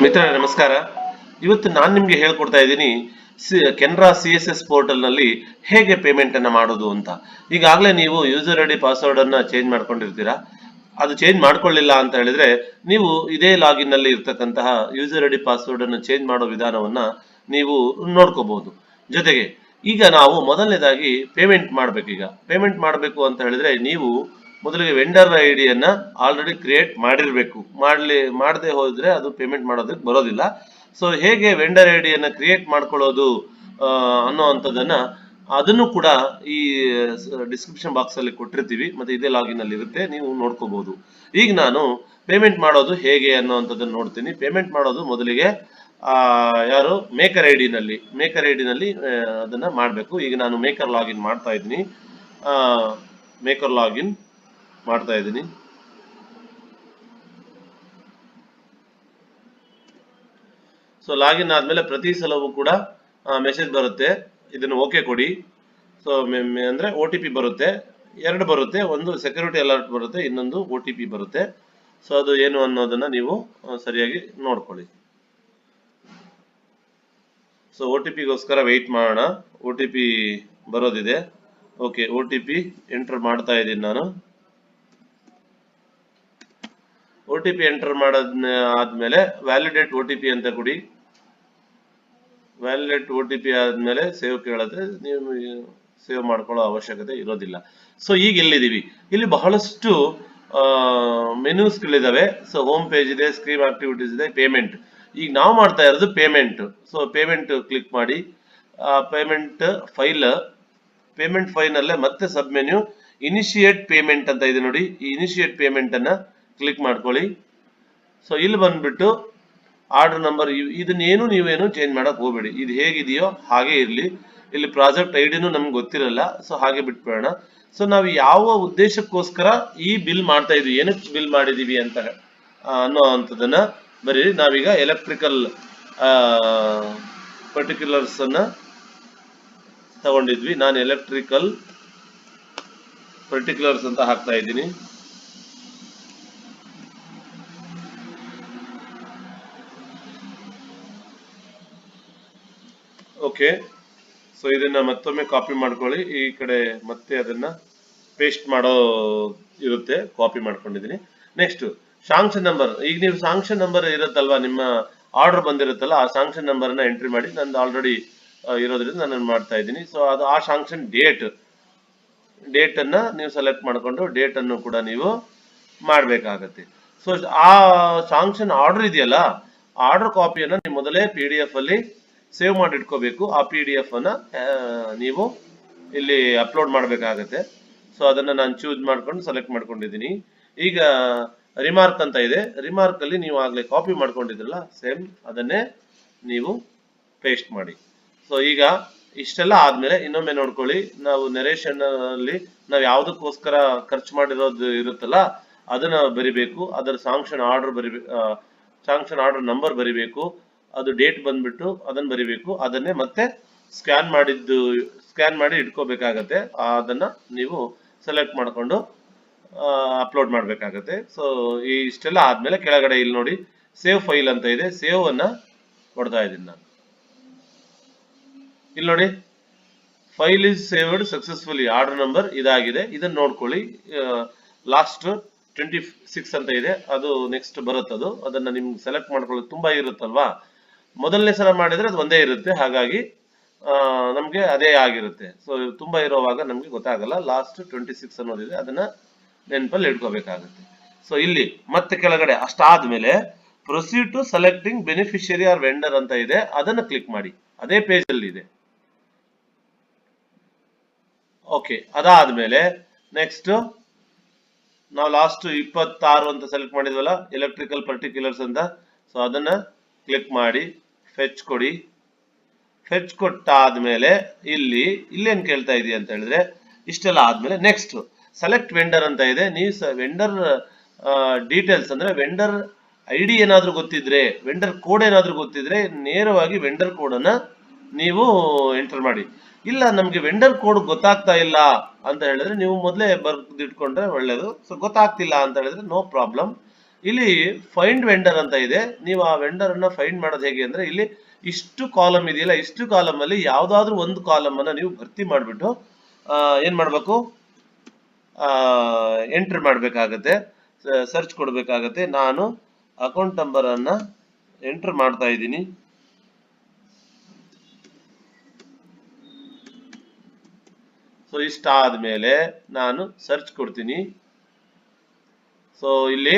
ಮಿತ್ರರೇ ನಮಸ್ಕಾರ. ಇವತ್ತು ನಾನು ನಿಮಗೆ ಹೇಳ್ಕೊಡ್ತಾ ಇದ್ದೀನಿ ಕೆನರಾ CSS ಪೋರ್ಟಲ್ ನಲ್ಲಿ ಹೇಗೆ ಪೇಮೆಂಟ್ ಅನ್ನ ಮಾಡೋದು ಅಂತ. ಈಗಾಗಲೇ ನೀವು ಯೂಸರ್ ಐಡಿ ಪಾಸ್ವರ್ಡ್ ಅನ್ನ ಚೇಂಜ್ ಮಾಡ್ಕೊಂಡಿರ್ತೀರಾ. ಅದು ಚೇಂಜ್ ಮಾಡ್ಕೊಳ್ಳಿಲ್ಲ ಅಂತ ಹೇಳಿದ್ರೆ ನೀವು ಇದೇ ಲಾಗಿನ್ ನಲ್ಲಿ ಇರ್ತಕ್ಕಂತಹ ಯೂಸರ್ ಐಡಿ ಪಾಸ್ವರ್ಡ್ ಅನ್ನು ಚೇಂಜ್ ಮಾಡೋ ವಿಧಾನವನ್ನ ನೀವು ನೋಡ್ಕೋಬಹುದು. ಜೊತೆಗೆ ಈಗ ನಾವು ಮೊದಲನೇದಾಗಿ ಪೇಮೆಂಟ್ ಮಾಡ್ಬೇಕು. ಈಗ ಪೇಮೆಂಟ್ ಮಾಡಬೇಕು ಅಂತ ಹೇಳಿದ್ರೆ ನೀವು ಮೊದಲಿಗೆ ವೆಂಡರ್ ಐಡಿಯನ್ನ ಆಲ್ರೆಡಿ ಕ್ರಿಯೇಟ್ ಮಾಡಿರಬೇಕು. ಮಾಡದೆ ಹೋದ್ರೆ ಅದು ಪೇಮೆಂಟ್ ಮಾಡೋದಕ್ಕೆ ಬರೋದಿಲ್ಲ. ಸೊ ಹೇಗೆ ವೆಂಡರ್ ಐಡಿಯನ್ನ ಕ್ರಿಯೇಟ್ ಮಾಡ್ಕೊಳ್ಳೋದು ಅನ್ನೋವಂಥದ್ದನ್ನ ಅದನ್ನು ಕೂಡ ಈ ಡಿಸ್ಕ್ರಿಪ್ಷನ್ ಬಾಕ್ಸ್ ಅಲ್ಲಿ ಕೊಟ್ಟಿರ್ತೀವಿ, ಮತ್ತೆ ಇದೇ ಲಾಗಿನ್ ಅಲ್ಲಿ ಇರುತ್ತೆ, ನೀವು ನೋಡ್ಕೋಬಹುದು. ಈಗ ನಾನು ಪೇಮೆಂಟ್ ಮಾಡೋದು ಹೇಗೆ ಅನ್ನೋವಂಥದ್ದನ್ನು ನೋಡ್ತೀನಿ. ಪೇಮೆಂಟ್ ಮಾಡೋದು ಮೊದಲಿಗೆ ಯಾರು ಮೇಕರ್ ಐಡಿನಲ್ಲಿ ಅದನ್ನ ಮಾಡಬೇಕು. ಈಗ ನಾನು ಮೇಕರ್ ಲಾಗಿನ್ ಮಾಡ್ತಾ ಇದ್ದೀನಿ. ಸೊ ಲಾಗಿನ್ ಆದ್ಮೇಲೆ ಪ್ರತಿ ಸಲವೂ ಕೂಡ ಮೆಸೇಜ್ ಬರುತ್ತೆ, ಇದನ್ನು ಓಕೆ ಕೊಡಿ. ಸೊ ಅಂದ್ರೆ OTP ಬರುತ್ತೆ, ಎರಡು ಬರುತ್ತೆ, ಒಂದು ಸೆಕ್ಯೂರಿಟಿ ಅಲರ್ಟ್ ಬರುತ್ತೆ, ಇನ್ನೊಂದು OTP ಬರುತ್ತೆ. ಸೊ ಅದು ಏನು ಅನ್ನೋದನ್ನ ನೀವು ಸರಿಯಾಗಿ ನೋಡ್ಕೊಳ್ಳಿ. ಸೊ OTPಗೋಸ್ಕರ ವೆಯ್ಟ್ ಮಾಡೋಣ. OTP ಬರೋದಿದೆ. ಓಕೆ, OTP ಎಂಟರ್ ಮಾಡ್ತಾ ಇದ್ದೀನಿ ನಾನು. OTP ಎಂಟರ್ ಆದ್ಮೇಲೆ ವ್ಯಾಲಿಡೇಟ್ OTP ಅಂತ ಕೊಡಿ. ವ್ಯಾಲಿಡೇಟ್ OTP ಆದ್ಮೇಲೆ ಸೇವ್ ಕೇಳುತ್ತೆ, ನೀವು ಸೇವ್ ಮಾಡ್ಕೊಳ್ಳೋ ಅವಶ್ಯಕತೆ ಇರೋದಿಲ್ಲ. ಸೊ ಈಗ ಎಲ್ಲಿದ್ದೀವಿ, ಇಲ್ಲಿ ಬಹಳಷ್ಟು ಮೆನ್ಯೂಸ್ಗಳಿದಾವೆ. ಸೊ ಹೋಮ್ ಪೇಜ್ ಇದೆ, ಸ್ಕ್ರೀನ್ ಆಕ್ಟಿವಿಟೀಸ್ ಇದೆ, ಪೇಮೆಂಟ್. ಈಗ ನಾವು ಮಾಡ್ತಾ ಇರೋದು ಪೇಮೆಂಟ್. ಸೊ ಪೇಮೆಂಟ್ ಕ್ಲಿಕ್ ಮಾಡಿ. ಪೇಮೆಂಟ್ ಫೈಲ್ ಅಲ್ಲೇ ಮತ್ತೆ ಸಬ್ ಮೆನ್ಯೂ ಇನಿಶಿಯೇಟ್ ಪೇಮೆಂಟ್ ಅಂತ ಇದೆ ನೋಡಿ. ಈ ಇನಿಶಿಯೇಟ್ ಪೇಮೆಂಟ್ ಅನ್ನ ಕ್ಲಿಕ್ ಮಾಡ್ಕೊಳ್ಳಿ. ಸೊ ಇಲ್ಲಿ ಬಂದ್ಬಿಟ್ಟು ಆರ್ಡರ್ ನಂಬರ್, ಇದನ್ನೇನು ನೀವೇನು ಚೇಂಜ್ ಮಾಡಕ್ ಹೋಗ್ಬೇಡಿ, ಇದು ಹೇಗಿದೆಯೋ ಹಾಗೆ ಇರಲಿ. ಇಲ್ಲಿ ಪ್ರಾಜೆಕ್ಟ್ ಐಡಿನೂ ನಮ್ಗೆ ಗೊತ್ತಿರಲ್ಲ, ಸೊ ಹಾಗೆ ಬಿಟ್ಬಿಡೋಣ. ಸೊ ನಾವು ಯಾವ ಉದ್ದೇಶಕ್ಕೋಸ್ಕರ ಈ ಬಿಲ್ ಮಾಡ್ತಾ ಇದೀವಿ, ಏನಕ್ಕೆ ಬಿಲ್ ಮಾಡಿದೀವಿ ಅಂತ ಅನ್ನೋ ಅಂಥದ್ದನ್ನ ಬರೀ. ನಾವೀಗ ಎಲೆಕ್ಟ್ರಿಕಲ್ ಪರ್ಟಿಕ್ಯುಲರ್ಸ್ ಅನ್ನ ತಗೊಂಡಿದ್ವಿ. ನಾನು ಎಲೆಕ್ಟ್ರಿಕಲ್ ಪರ್ಟಿಕ್ಯುಲರ್ಸ್ ಅಂತ ಹಾಕ್ತಾ ಇದ್ದೀನಿ. ಓಕೆ, ಸೊ ಇದನ್ನ ಮತ್ತೊಮ್ಮೆ ಕಾಪಿ ಮಾಡ್ಕೊಳ್ಳಿ. ಈ ಕಡೆ ಮತ್ತೆ ಅದನ್ನ ಪೇಸ್ಟ್ ಮಾಡೋ ಇರುತ್ತೆ, ಕಾಪಿ ಮಾಡ್ಕೊಂಡಿದ್ದೀನಿ. Next sanction number. ಈಗ ನೀವು ಸಾಂಕ್ಷನ್ ನಂಬರ್ ಇರುತ್ತಲ್ವಾ, ನಿಮ್ಮ ಆರ್ಡರ್ ಬಂದಿರುತ್ತಲ್ಲ, ಆ ಸಾಂಕ್ಷನ್ ನಂಬರ್ ಅನ್ನ ಎಂಟ್ರಿ ಮಾಡಿ. ನಂದು ಆಲ್ರೆಡಿ ಇರೋದ್ರಿಂದ ನಾನು ಮಾಡ್ತಾ ಇದ್ದೀನಿ. ಸೊ ಅದು ಆ ಸಾಂಕ್ಷನ್ ಡೇಟ್ ಅನ್ನ ನೀವು ಸೆಲೆಕ್ಟ್ ಮಾಡ್ಕೊಂಡು ಡೇಟ್ ಅನ್ನು ಕೂಡ ನೀವು ಮಾಡಬೇಕಾಗತ್ತೆ. ಸೊ ಆ ಸಾಂಕ್ಷನ್ ಆರ್ಡರ್ ಇದೆಯಲ್ಲ, ಆರ್ಡರ್ ಕಾಪಿಯನ್ನ ನೀವು ಮೊದಲೇ PDF ಅಲ್ಲಿ ಸೇವ್ ಮಾಡಿ ಇಟ್ಕೋಬೇಕು. ಆ PDF ಅನ್ನ ನೀವು ಇಲ್ಲಿ ಅಪ್ಲೋಡ್ ಮಾಡಬೇಕಾಗತ್ತೆ. ಸೊ ಅದನ್ನ ನಾನು ಚೂಸ್ ಮಾಡ್ಕೊಂಡು ಸೆಲೆಕ್ಟ್ ಮಾಡ್ಕೊಂಡಿದ್ದೀನಿ. ಈಗ ರಿಮಾರ್ಕ್ ಅಂತ ಇದೆ, ರಿಮಾರ್ಕ್ ಅಲ್ಲಿ ನೀವು ಆಗ್ಲೇ ಕಾಪಿ ಮಾಡ್ಕೊಂಡಿದ್ರಲ್ಲ, ಸೇಮ್ ಅದನ್ನೇ ನೀವು ಪೇಸ್ಟ್ ಮಾಡಿ. ಸೊ ಈಗ ಇಷ್ಟೆಲ್ಲ ಆದ್ಮೇಲೆ ಇನ್ನೊಮ್ಮೆ ನೋಡ್ಕೊಳ್ಳಿ. ನಾವು ನೆರೇಷನ್ ಅಲ್ಲಿ ನಾವು ಯಾವ್ದಕ್ಕೋಸ್ಕರ ಖರ್ಚು ಮಾಡಿರೋದು ಇರುತ್ತಲ್ಲ ಅದನ್ನ ಬರಿಬೇಕು. ಅದರ ಸಾಂಕ್ಷನ್ ಆರ್ಡರ್ ನಂಬರ್ ಬರಿಬೇಕು. ಅದು ಡೇಟ್ ಬಂದ್ಬಿಟ್ಟು ಅದನ್ನ ಬರಿಬೇಕು. ಅದನ್ನೇ ಮತ್ತೆ ಸ್ಕ್ಯಾನ್ ಮಾಡಿ ಇಟ್ಕೋಬೇಕಾಗತ್ತೆ. ಅದನ್ನ ನೀವು ಸೆಲೆಕ್ಟ್ ಮಾಡ್ಕೊಂಡು ಅಪ್ಲೋಡ್ ಮಾಡ್ಬೇಕಾಗತ್ತೆ. ಸೊ ಇಷ್ಟೆಲ್ಲ ಆದ್ಮೇಲೆ ಕೆಳಗಡೆ ಇಲ್ಲಿ ನೋಡಿ ಸೇವ್ ಫೈಲ್ ಅಂತ ಇದೆ, ಸೇವ್ ಅನ್ನ ಕೊಡ್ತಾ ಇದ್ದೀನಿ ನಾನು. ಇಲ್ಲಿ ನೋಡಿ, file is saved successfully, order number ಇದಾಗಿದೆ. ಇದನ್ನ ನೋಡ್ಕೊಳ್ಳಿ. ಲಾಸ್ಟ್ 26 ಅಂತ ಇದೆ, ಅದು ನೆಕ್ಸ್ಟ್ ಬರುತ್ತದು. ಅದನ್ನ ನಿಮ್ಗೆ ಸೆಲೆಕ್ಟ್ ಮಾಡ್ಕೊಳ್ಳೋದು ತುಂಬಾ ಇರುತ್ತಲ್ವಾ. ಮೊದಲನೇ ಸಲ ಮಾಡಿದ್ರೆ ಅದು ಒಂದೇ ಇರುತ್ತೆ, ಹಾಗಾಗಿ ನಮ್ಗೆ ಅದೇ ಆಗಿರುತ್ತೆ. ಸೊ ತುಂಬಾ ಇರೋವಾಗ ನಮ್ಗೆ ಗೊತ್ತಾಗಲ್ಲ. ಲಾಸ್ಟ್ 26 ಅನ್ನೋದಿದೆ, ಅದನ್ನ ನೆನಪಲ್ಲಿ ಇಟ್ಕೋಬೇಕಾಗುತ್ತೆ. ಸೊ ಇಲ್ಲಿ ಮತ್ತೆ ಕೆಳಗಡೆ ಅಷ್ಟಾದ್ಮೇಲೆ proceed to selecting beneficiary or vendor ಅಂತ ಇದೆ, ಅದನ್ನ ಕ್ಲಿಕ್ ಮಾಡಿ. ಅದೇ ಪೇಜ್ ಅಲ್ಲಿ ಇದೆ. ಓಕೆ, ಅದಾದ್ಮೇಲೆ ನೆಕ್ಸ್ಟ್ ನಾವು ಲಾಸ್ಟ್ 26 ಅಂತ ಸೆಲೆಕ್ಟ್ ಮಾಡಿದ್ವಲ್ಲ, ಎಲೆಕ್ಟ್ರಿಕಲ್ ಪರ್ಟಿಕ್ಯುಲರ್ಸ್ ಅಂತ. ಸೊ ಅದನ್ನ ಕ್ಲಿಕ್ ಮಾಡಿ ಫೆಚ್ ಕೊಡಿ. ಫೆಚ್ ಕೊಟ್ಟಾದ್ಮೇಲೆ ಇಲ್ಲೇನ್ ಕೇಳ್ತಾ ಇದೆಯಾ ಅಂತ ಹೇಳಿದ್ರೆ, ಇಷ್ಟೆಲ್ಲ ಆದ್ಮೇಲೆ ನೆಕ್ಸ್ಟ್ ಸೆಲೆಕ್ಟ್ ವೆಂಡರ್ ಅಂತ ಇದೆ. ನೀವು ವೆಂಡರ್ ಡೀಟೇಲ್ಸ್ ಅಂದ್ರೆ ವೆಂಡರ್ ID ಏನಾದ್ರೂ ಗೊತ್ತಿದ್ರೆ, ವೆಂಡರ್ ಕೋಡ್ ಏನಾದ್ರೂ ಗೊತ್ತಿದ್ರೆ ನೇರವಾಗಿ ವೆಂಡರ್ ಕೋಡ್ ಅನ್ನ ನೀವು ಎಂಟರ್ ಮಾಡಿ. ಇಲ್ಲ ನಮ್ಗೆ ವೆಂಡರ್ ಕೋಡ್ ಗೊತ್ತಾಗ್ತಾ ಇಲ್ಲ ಅಂತ ಹೇಳಿದ್ರೆ ನೀವು ಮೊದಲೇ ಬರ್ದಿಟ್ಕೊಂಡ್ರೆ ಒಳ್ಳೇದು. ಸೊ ಗೊತ್ತಾಗ್ತಿಲ್ಲ ಅಂತ ಹೇಳಿದ್ರೆ ನೋ ಪ್ರಾಬ್ಲಮ್, ಇಲ್ಲಿ ಫೈಂಡ್ ವೆಂಡರ್ ಅಂತ ಇದೆ. ನೀವು ಆ ವೆಂಡರ್ ಅನ್ನ ಫೈಂಡ್ ಮಾಡೋದು ಹೇಗೆ ಅಂದ್ರೆ, ಇಲ್ಲಿ ಇಷ್ಟು ಕಾಲಮ್ ಇದೆಯಲ್ಲ, ಇಷ್ಟು ಕಾಲಮ್ ಅಲ್ಲಿ ಯಾವ್ದಾದ್ರು ಒಂದು ಕಾಲಮ್ ಅನ್ನ ನೀವು ಭರ್ತಿ ಮಾಡಿಬಿಟ್ಟು ಏನ್ ಮಾಡ್ಬೇಕು, ಎಂಟ್ರಿ ಮಾಡ್ಬೇಕಾಗತ್ತೆ, ಸರ್ಚ್ ಕೊಡ್ಬೇಕಾಗತ್ತೆ. ನಾನು ಅಕೌಂಟ್ ನಂಬರ್ ಅನ್ನ ಎಂಟರ್ ಮಾಡ್ತಾ ಇದ್ದೀನಿ. ಸೊ ಇಷ್ಟ ಆದ್ಮೇಲೆ ನಾನು ಸರ್ಚ್ ಕೊಡ್ತೀನಿ. ಸೊ ಇಲ್ಲಿ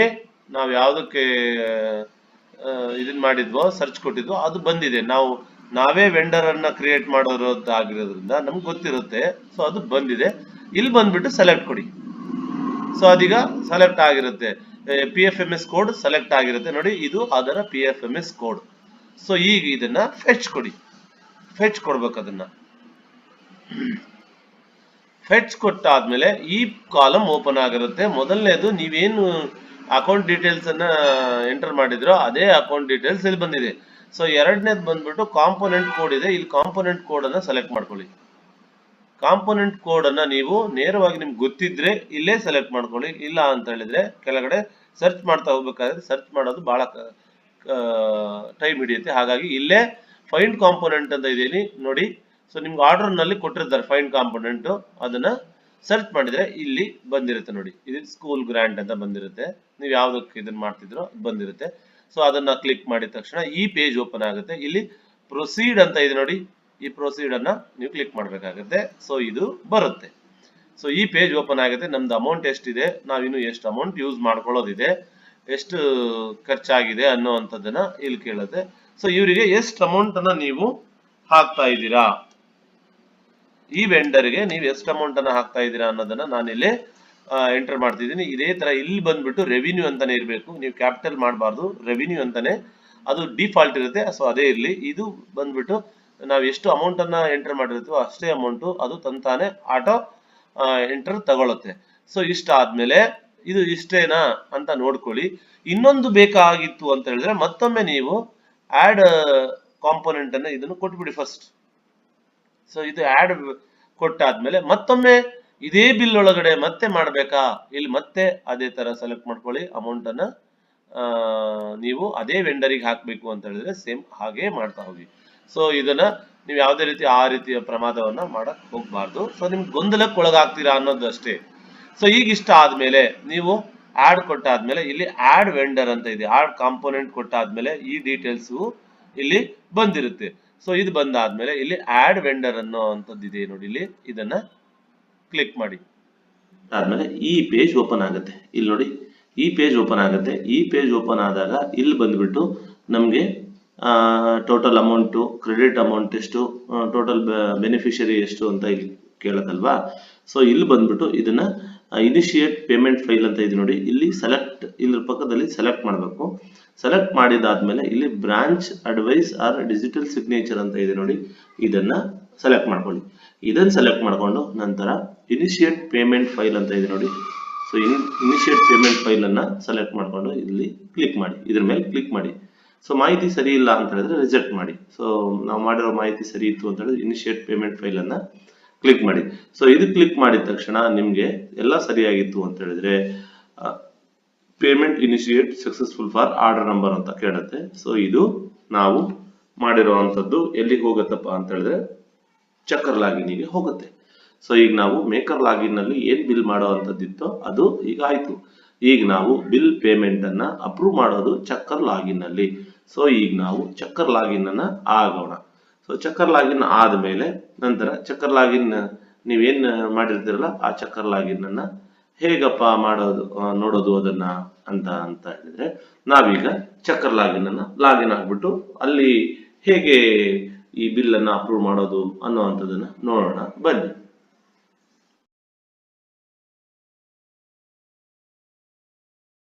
ನಾವು ಯಾವುದಕ್ಕೆ ಇದನ್ನ ಮಾಡಿದ್ವೋ, ಸರ್ಚ್ ಕೊಟ್ಟಿದ್ವೋ ಅದು ಬಂದಿದೆ. ನಾವೇ ವೆಂಡರ್ ಅನ್ನ ಕ್ರಿಯೇಟ್ ಮಾಡೋದಾಗಿರೋದ್ರಿಂದ ನಮ್ಗೆ ಗೊತ್ತಿರುತ್ತೆ. ಸೊ ಅದು ಬಂದಿದೆ. ಇಲ್ಲಿ ಬಂದ್ಬಿಟ್ಟು ಸೆಲೆಕ್ಟ್ ಕೊಡಿ. ಸೊ ಅದೀಗ ಸೆಲೆಕ್ಟ್ ಆಗಿರುತ್ತೆ, PFMS ಕೋಡ್ ಸೆಲೆಕ್ಟ್ ಆಗಿರುತ್ತೆ ನೋಡಿ, ಇದು ಅದರ PFMS ಕೋಡ್. ಸೊ ಈಗ ಇದನ್ನ ಫೆಚ್ ಕೊಡಿ. ಫೆಚ್ ಕೊಡ್ಬೇಕು. ಅದನ್ನ ಫೆಚ್ ಕೊಟ್ಟಾದ್ಮೇಲೆ ಈ ಕಾಲಮ್ ಓಪನ್ ಆಗಿರುತ್ತೆ. ಮೊದಲನೇದು ನೀವೇನು ಅಕೌಂಟ್ ಡೀಟೇಲ್ಸ್ ಅನ್ನ ಎಂಟರ್ ಮಾಡಿದ್ರೋ ಅದೇ ಅಕೌಂಟ್ ಡೀಟೇಲ್ಸ್ ಇಲ್ಲಿ ಬಂದಿದೆ. ಸೊ ಎರಡನೇದು ಬಂದ್ಬಿಟ್ಟು ಕಾಂಪೋನೆಂಟ್ ಕೋಡ್ ಇದೆ. ಇಲ್ಲಿ ಕಾಂಪೋನೆಂಟ್ ಕೋಡ್ ಅನ್ನ ಸೆಲೆಕ್ಟ್ ಮಾಡ್ಕೊಳ್ಳಿ. ಕಾಂಪೋನೆಂಟ್ ಕೋಡ್ ಅನ್ನ ನೀವು ನೇರವಾಗಿ ನಿಮ್ಗೆ ಗೊತ್ತಿದ್ರೆ ಇಲ್ಲೇ ಸೆಲೆಕ್ಟ್ ಮಾಡ್ಕೊಳ್ಳಿ. ಇಲ್ಲ ಅಂತ ಹೇಳಿದ್ರೆ ಕೆಳಗಡೆ ಸರ್ಚ್ ಮಾಡ್ತಾ ಹೋಗ್ಬೇಕಾದ್ರೆ ಸರ್ಚ್ ಮಾಡೋದು ಬಹಳ ಟೈಮ್ ಹಿಡಿಯುತ್ತೆ. ಹಾಗಾಗಿ ಇಲ್ಲೇ ಫೈಂಡ್ ಕಾಂಪೋನೆಂಟ್ ಅಂತ ಇದೀನಿ ನೋಡಿ. ಸೊ ನಿಮ್ಗೆ ಆರ್ಡರ್ ನಲ್ಲಿ ಕೊಟ್ಟಿರ್ತಾರೆ ಫೈಂಡ್ ಕಾಂಪೋನೆಂಟ್, ಅದನ್ನ ಸರ್ಚ್ ಮಾಡಿದ್ರೆ ಇಲ್ಲಿ ಬಂದಿರುತ್ತೆ ನೋಡಿ. ಇದು ಸ್ಕೂಲ್ ಗ್ರಾಂಟ್ ಅಂತ ಬಂದಿರುತ್ತೆ. ನೀವು ಯಾವ್ದಕ್ಕೆ ಇದನ್ನ ಮಾಡ್ತಿದ್ರೋ ಬಂದಿರುತ್ತೆ. ಸೊ ಅದನ್ನ ಕ್ಲಿಕ್ ಮಾಡಿದ ತಕ್ಷಣ ಈ ಪೇಜ್ ಓಪನ್ ಆಗುತ್ತೆ. ಇಲ್ಲಿ ಪ್ರೊಸೀಡ್ ಅಂತ ಇದೆ ನೋಡಿ, ಈ ಪ್ರೊಸೀಡ್ ಅನ್ನ ನೀವು ಕ್ಲಿಕ್ ಮಾಡ್ಬೇಕಾಗುತ್ತೆ. ಸೊ ಇದು ಬರುತ್ತೆ. ಸೊ ಈ ಪೇಜ್ ಓಪನ್ ಆಗುತ್ತೆ. ನಮ್ದು ಅಮೌಂಟ್ ಎಷ್ಟಿದೆ, ನಾವಿನ್ನು ಎಷ್ಟು ಅಮೌಂಟ್ ಯೂಸ್ ಮಾಡ್ಕೊಳ್ಳೋದಿದೆ, ಎಷ್ಟು ಖರ್ಚಾಗಿದೆ ಅನ್ನೋವಂಥದ್ದನ್ನ ಇಲ್ಲಿ ಕೇಳುತ್ತೆ. ಸೊ ಇವರಿಗೆ ಎಷ್ಟು ಅಮೌಂಟ್ ಅನ್ನ ನೀವು ಹಾಕ್ತಾ ಇದ್ದೀರಾ, ಈ ವೆಂಡರ್ಗೆ ನೀವು ಎಷ್ಟು ಅಮೌಂಟ್ ಅನ್ನ ಹಾಕ್ತಾ ಇದ್ದೀರಾ ಅನ್ನೋದನ್ನ ನಾನಿಲ್ಲಿ ಎಂಟರ್ ಮಾಡ್ತಿದ್ದೀನಿ. ಇದೇ ತರ ಇಲ್ಲಿ ಬಂದ್ಬಿಟ್ಟು ರೆವಿನ್ಯೂ ಅಂತಾನೆ ಇರಬೇಕು. ನೀವು ಕ್ಯಾಪಿಟಲ್ ಮಾಡಬಾರ್ದು, ರೆವಿನ್ಯೂ ಅಂತಾನೆ ಅದು ಡಿಫಾಲ್ಟ್ ಇರುತ್ತೆ. ಸೊ ಅದೇ ಇರಲಿ. ಇದು ಬಂದ್ಬಿಟ್ಟು ನಾವು ಎಷ್ಟು ಅಮೌಂಟ್ ಅನ್ನ ಎಂಟರ್ ಮಾಡಿರ್ತೀವೋ ಅಷ್ಟೇ ಅಮೌಂಟ್ ಅದು ತಂತಾನೆ ಆಟೋ ಎಂಟರ್ ತಗೊಳುತ್ತೆ. ಸೊ ಇಷ್ಟ ಆದ್ಮೇಲೆ ಇದು ಇಷ್ಟೇನಾ ಅಂತ ನೋಡ್ಕೊಳ್ಳಿ. ಇನ್ನೊಂದು ಬೇಕಾಗಿತ್ತು ಅಂತ ಹೇಳಿದ್ರೆ ಮತ್ತೊಮ್ಮೆ ನೀವು ಆಡ್ ಕಾಂಪೋನೆಂಟ್ ಅನ್ನ ಇದನ್ನು ಕೊಟ್ಬಿಡಿ ಫಸ್ಟ್. ಸೊ ಇದು ಆಡ್ ಕೊಟ್ಟಾದ್ಮೇಲೆ ಮತ್ತೊಮ್ಮೆ ಇದೇ ಬಿಲ್ ಒಳಗಡೆ ಮತ್ತೆ ಮಾಡ್ಬೇಕಾ, ಇಲ್ಲಿ ಮತ್ತೆ ಅದೇ ತರ ಸೆಲೆಕ್ಟ್ ಮಾಡ್ಕೊಳ್ಳಿ. ಅಮೌಂಟ್ ಅನ್ನ ನೀವು ಅದೇ ವೆಂಡರಿಗೆ ಹಾಕ್ಬೇಕು ಅಂತ ಹೇಳಿದ್ರೆ ಸೇಮ್ ಹಾಗೆ ಮಾಡ್ತಾ ಹೋಗಿ. ಸೊ ಇದನ್ನ ನೀವು ಯಾವುದೇ ರೀತಿ ಆ ರೀತಿಯ ಪ್ರಮಾದವನ್ನ ಮಾಡಕ್ ಹೋಗ್ಬಾರ್ದು. ಸೊ ನಿಮ್ಗೆ ಗೊಂದಲಕ್ಕೆ ಒಳಗಾಗ್ತೀರಾ ಅನ್ನೋದು ಅಷ್ಟೇ. ಸೊ ಈಗ ಇಷ್ಟ ಆದ್ಮೇಲೆ ನೀವು ಆಡ್ ಕೊಟ್ಟಾದ್ಮೇಲೆ ಇಲ್ಲಿ ಆಡ್ ವೆಂಡರ್ ಅಂತ ಇದೆ. ಆಡ್ ಕಾಂಪೋನೆಂಟ್ ಕೊಟ್ಟಾದ್ಮೇಲೆ ಈ ಡೀಟೇಲ್ಸ್ ಇಲ್ಲಿ ಬಂದಿರುತ್ತೆ. ಸೊ ಇದು ಬಂದಾದ್ಮೇಲೆ ಇಲ್ಲಿ ಆಡ್ ವೆಂಡರ್ ಅನ್ನೋ ಅಂತದ್ದಿದೆ ನೋಡಿ, ಇಲ್ಲಿ ಇದನ್ನ ಕ್ಲಿಕ್ ಮಾಡಿ. ಆದ್ಮೇಲೆ ಈ ಪೇಜ್ ಓಪನ್ ಆಗುತ್ತೆ. ಇಲ್ಲಿ ನೋಡಿ ಈ ಪೇಜ್ ಓಪನ್ ಆಗುತ್ತೆ. ಈ ಪೇಜ್ ಓಪನ್ ಆದಾಗ ಇಲ್ಲಿ ಬಂದ್ಬಿಟ್ಟು ನಮ್ಗೆ ಟೋಟಲ್ ಅಮೌಂಟು, ಕ್ರೆಡಿಟ್ ಅಮೌಂಟ್ ಎಷ್ಟು, ಟೋಟಲ್ ಬೆನಿಫಿಷರಿ ಎಷ್ಟು ಅಂತ ಇಲ್ಲಿ ಕೇಳುತ್ತಲ್ವಾ. ಸೊ ಇಲ್ಲಿ ಬಂದ್ಬಿಟ್ಟು ಇದನ್ನ ಇನಿಷಿಯೇಟ್ ಪೇಮೆಂಟ್ ಫೈಲ್ ಅಂತ ಇದೆ ನೋಡಿ, ಇಲ್ಲಿ ಸೆಲೆಕ್ಟ್, ಇದ್ರ ಪಕ್ಕದಲ್ಲಿ ಸೆಲೆಕ್ಟ್ ಮಾಡಬೇಕು. ಸೆಲೆಕ್ಟ್ ಮಾಡಿದಾದ್ಮೇಲೆ ಇಲ್ಲಿ branch advice or digital signature ಅಂತ ಇದೆ ನೋಡಿ, ಇದನ್ನ ಸೆಲೆಕ್ಟ್ ಮಾಡ್ಕೊಳ್ಳಿ. ಇದನ್ನ ಸೆಲೆಕ್ಟ್ ಮಾಡ್ಕೊಂಡು ನಂತರ ಇನಿಷಿಯೇಟ್ ಪೇಮೆಂಟ್ ಫೈಲ್ ಅಂತ ಇದೆ ನೋಡಿ. ಸೊ ಇನಿಷಿಯೇಟ್ ಪೇಮೆಂಟ್ ಫೈಲ್ ಅನ್ನ ಸೆಲೆಕ್ಟ್ ಮಾಡ್ಕೊಂಡು ಇಲ್ಲಿ ಕ್ಲಿಕ್ ಮಾಡಿ, ಇದ್ರ ಮೇಲೆ ಕ್ಲಿಕ್ ಮಾಡಿ. ಸೊ ಮಾಹಿತಿ ಸರಿ ಇಲ್ಲ ಅಂತ ಹೇಳಿದ್ರೆ ರಿಜೆಕ್ಟ್ ಮಾಡಿ. ಸೊ ನಾವು ಮಾಡಿರೋ ಮಾಹಿತಿ ಸರಿ ಇತ್ತು ಅಂತ ಹೇಳಿದ್ರೆ ಇನಿಷಿಯೇಟ್ ಪೇಮೆಂಟ್ ಫೈಲ್ ಅನ್ನ ಕ್ಲಿಕ್ ಮಾಡಿ. ಸೊ ಇದು ಕ್ಲಿಕ್ ಮಾಡಿದ ತಕ್ಷಣ ನಿಮ್ಗೆ ಎಲ್ಲ ಸರಿಯಾಗಿತ್ತು ಅಂತ ಹೇಳಿದ್ರೆ payment initiate successful for order number ಅಂತ ಕೇಳುತ್ತೆ. ಸೊ ಇದು ನಾವು ಮಾಡಿರುವಂತದ್ದು ಎಲ್ಲಿಗೆ ಹೋಗುತ್ತಪ್ಪ ಅಂತ ಹೇಳಿದ್ರೆ ಚಕ್ಕರ್ ಲಾಗಿನ್ಗೆ ಹೋಗುತ್ತೆ. ಸೊ ಈಗ ನಾವು ಮೇಕರ್ ಲಾಗಿನ್ ನಲ್ಲಿ ಏನ್ ಬಿಲ್ ಮಾಡೋ ಅಂತದ್ದಿತ್ತೋ ಅದು ಈಗ ಆಯ್ತು. ಈಗ ನಾವು ಬಿಲ್ ಪೇಮೆಂಟ್ ಅನ್ನ ಅಪ್ರೂವ್ ಮಾಡೋದು ಚಕ್ಕರ್ ಲಾಗಿನ್ ನಲ್ಲಿ. ಸೊ ಈಗ ನಾವು ಚಕ್ಕರ್ ಲಾಗಿನ್ ಅನ್ನ ಆಗೋಣ. ಸೊ ಚಕ್ಕರ್ ಲಾಗಿನ್ ಆದ್ಮೇಲೆ ನಂತರ ಚಕ್ಕರ್ ಲಾಗಿನ್ ನೀವೇನ್ ಮಾಡಿರ್ತೀರಲ್ಲ ಆ ಚಕ್ಕರ್ ಲಾಗಿನ್ ಅನ್ನ ಹೇಗಪ್ಪ ಮಾಡೋದು ನೋಡೋದು ಅದನ್ನ ಅಂತ ಹೇಳಿದ್ರೆ ನಾವೀಗ ಚಕ್ಕರ್ ಲಾಗಿನ್ ಅನ್ನ ಲಾಗಿನ್ ಆಗ್ಬಿಟ್ಟು ಅಲ್ಲಿ ಹೇಗೆ ಈ ಬಿಲ್ ಅನ್ನ ಅಪ್ರೂವ್ ಮಾಡೋದು ಅನ್ನೋವಂಥದ್ದನ್ನ ನೋಡೋಣ ಬನ್ನಿ.